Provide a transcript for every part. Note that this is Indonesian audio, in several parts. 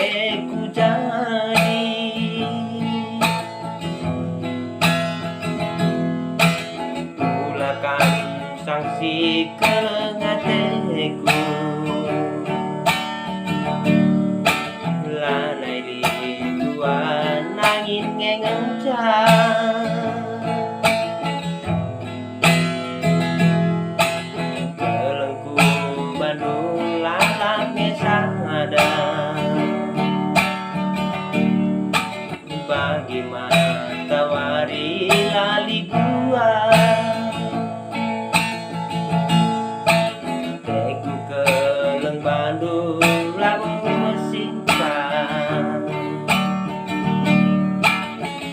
hatiku jadi kulakan sanksi keleng hatiku lanai di tuan angin ngengencang kelengku Bandung lalangnya sada bagi matahari lali gua teku keleng Bandung lagu mesimpan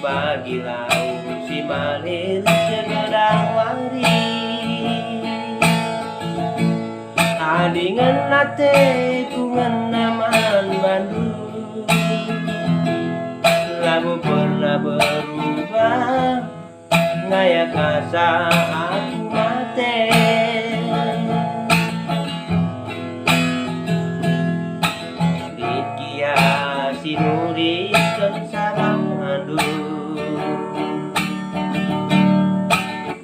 bagi laut si malir segedang wari adingan nate kungenaman Bandung lagu pernah berubah ngaya kasa aku mate dikia sinuri kensarang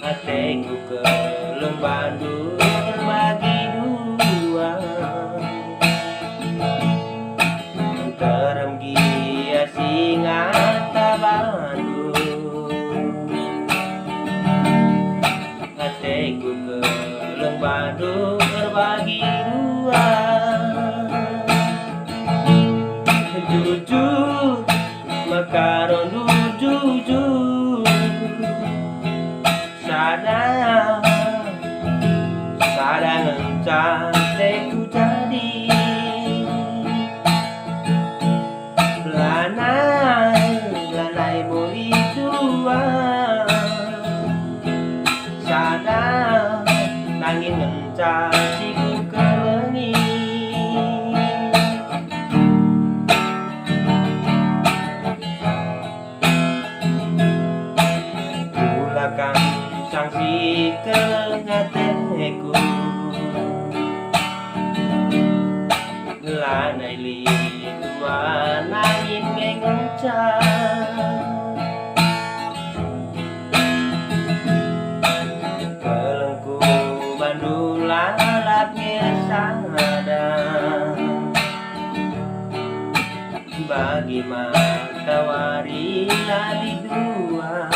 hatiku keleng Bandung bagi dua terem gia singata Bandung hatiku keleng Bandung berbagi dua jujur makaron jujur sadang cantikku jadi lanai boli dua sadang nangin ngencasiku kelengi kulakan sanksi keleng hatiku lanai li tuan angin ngengencang kelengku Bandung lalapnya sada bagi matahari lali dua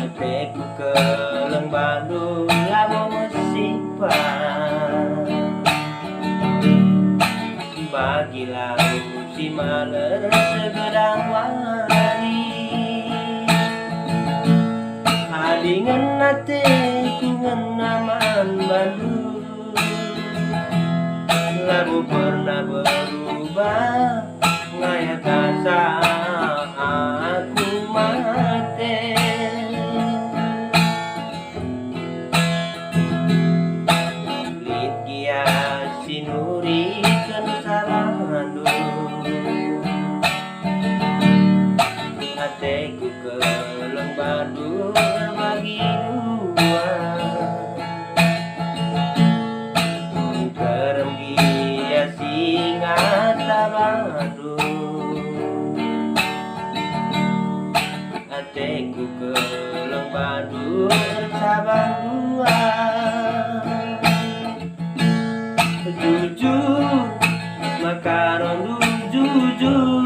hatiku keleng Bandung labu mesimpan bagi laut si maler segedang wari adingan hatiku ngenaman Bandung lagu pernah berubah ngaya kasa aku mate litgia sinuri kensarandung hatiku keleng Bandung bagi dua kerem gia singata Bandung hatiku keleng Bandung sabang dua jujur makaron jujur